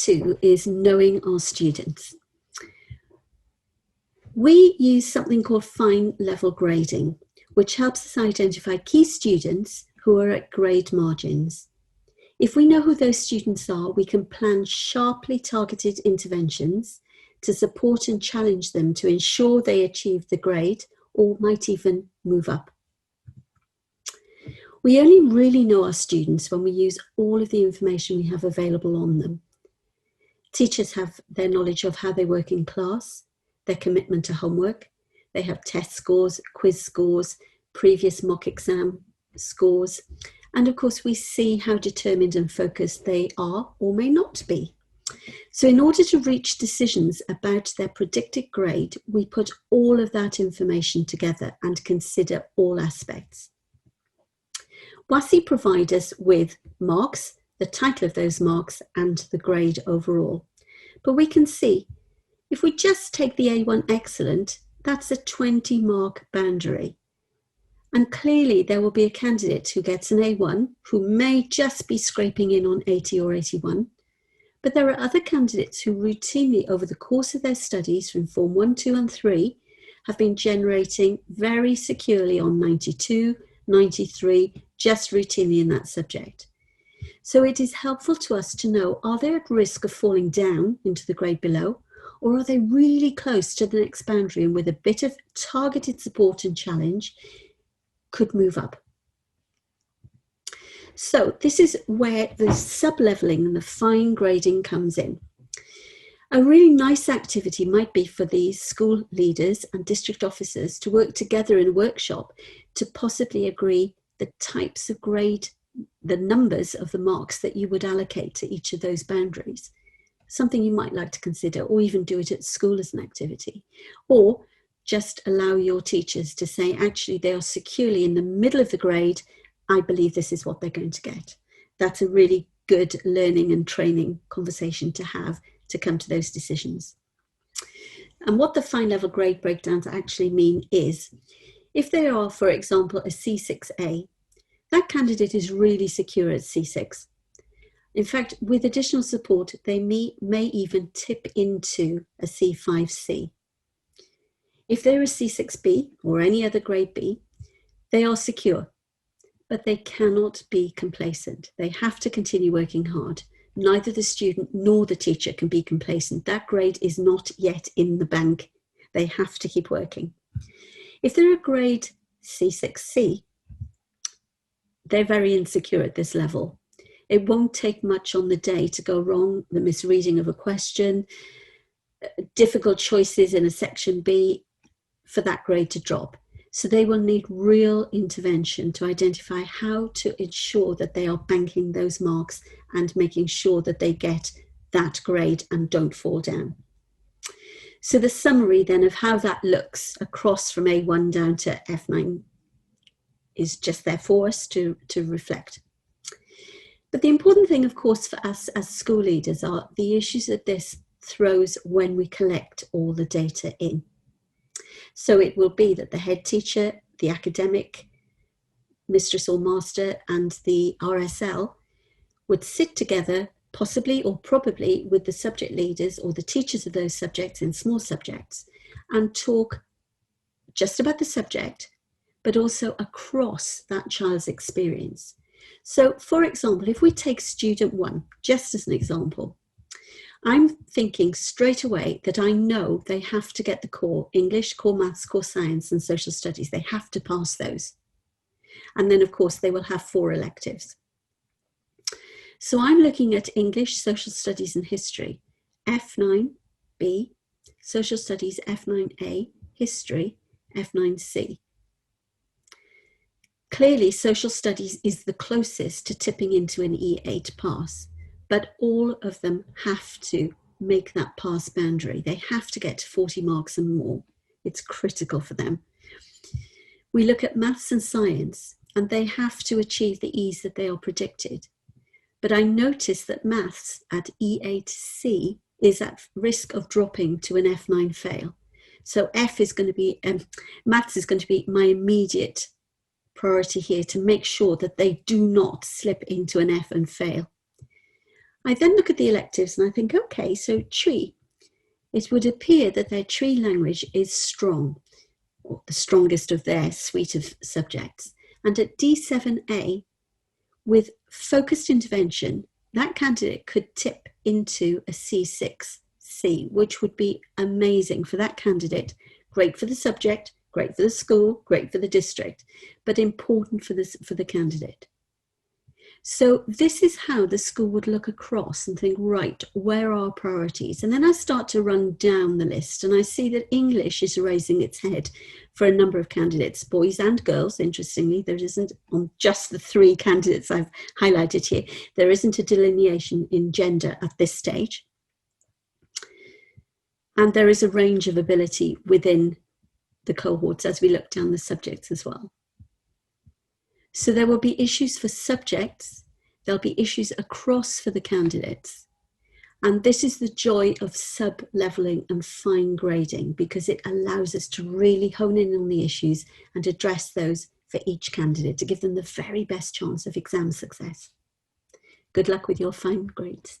2 is knowing our students. We use something called fine level grading, which helps us identify key students who are at grade margins. If we know who those students are, we can plan sharply targeted interventions to support and challenge them to ensure they achieve the grade or might even move up. We only really know our students when we use all of the information we have available on them. Teachers have their knowledge of how they work in class, their commitment to homework, they have test scores, quiz scores, previous mock exam scores, and of course we see how determined and focused they are or may not be. So in order to reach decisions about their predicted grade, we put all of that information together and consider all aspects. WASI provides us with marks, the title of those marks, and the grade overall. But we can see, if we just take the A1 Excellent, that's a 20-mark boundary. And clearly there will be a candidate who gets an A1 who may just be scraping in on 80 or 81. But there are other candidates who routinely, over the course of their studies from Form 1, 2 and 3, have been generating very securely on 92, 93, just routinely in that subject. So it is helpful to us to know, are they at risk of falling down into the grade below, or are they really close to the next boundary and with a bit of targeted support and challenge could move up? So this is where the sub-leveling and the fine grading comes in. A really nice activity might be for the school leaders and district officers to work together in a workshop to possibly agree the types of grade, the numbers of the marks that you would allocate to each of those boundaries. Something you might like to consider, or even do it at school as an activity. Or just allow your teachers to say, actually, they are securely in the middle of the grade. I believe this is what they're going to get. That's a really good learning and training conversation to have to come to those decisions. And what the fine level grade breakdowns actually mean is, if they are, for example, a C6A, that candidate is really secure at C6. In fact, with additional support, they may even tip into a C5C. If they're a C6B or any other grade B, they are secure, but they cannot be complacent. They have to continue working hard. Neither the student nor the teacher can be complacent. That grade is not yet in the bank. They have to keep working. If they're a grade C6C, they're very insecure at this level. It won't take much on the day to go wrong, the misreading of a question, difficult choices in a section B, for that grade to drop. So they will need real intervention to identify how to ensure that they are banking those marks and making sure that they get that grade and don't fall down. So the summary then of how that looks across from A1 down to F9 is just there for us to reflect. But the important thing, of course, for us as school leaders are the issues that this throws when we collect all the data in. So it will be that the head teacher, the academic mistress or master, and the RSL would sit together, possibly or probably with the subject leaders or the teachers of those subjects in small subjects, and talk just about the subject, but also across that child's experience. So, for example, if we take student 1, just as an example, I'm thinking straight away that I know they have to get the core English, core maths, core science, and social studies. They have to pass those. And then, of course, they will have 4 electives. So I'm looking at English, social studies, and history, F9B, social studies, F9A, history, F9C. Clearly, social studies is the closest to tipping into an E8 pass. But all of them have to make that pass boundary. They have to get to 40 marks and more. It's critical for them. We look at maths and science, and they have to achieve the E's that they are predicted. But I notice that maths at E8C is at risk of dropping to an F9 fail. So F is going to be, maths is going to be my immediate priority here to make sure that they do not slip into an F and fail. I then look at the electives and I think, okay, so tree, it would appear that their tree language is strong, or the strongest of their suite of subjects. And at D7A, with focused intervention, that candidate could tip into a C6C, which would be amazing for that candidate. Great for the subject, great for the school, great for the district, but important for the candidate. So this is how the school would look across and think, right, where are priorities? And then I start to run down the list and I see that English is raising its head for a number of candidates, boys and girls. Interestingly, there isn't, on just the 3 candidates I've highlighted here, there isn't a delineation in gender at this stage. And there is a range of ability within the cohorts as we look down the subjects as well. So there will be issues for subjects, there'll be issues across for the candidates. And this is the joy of sub-leveling and fine grading, because it allows us to really hone in on the issues and address those for each candidate to give them the very best chance of exam success. Good luck with your fine grades.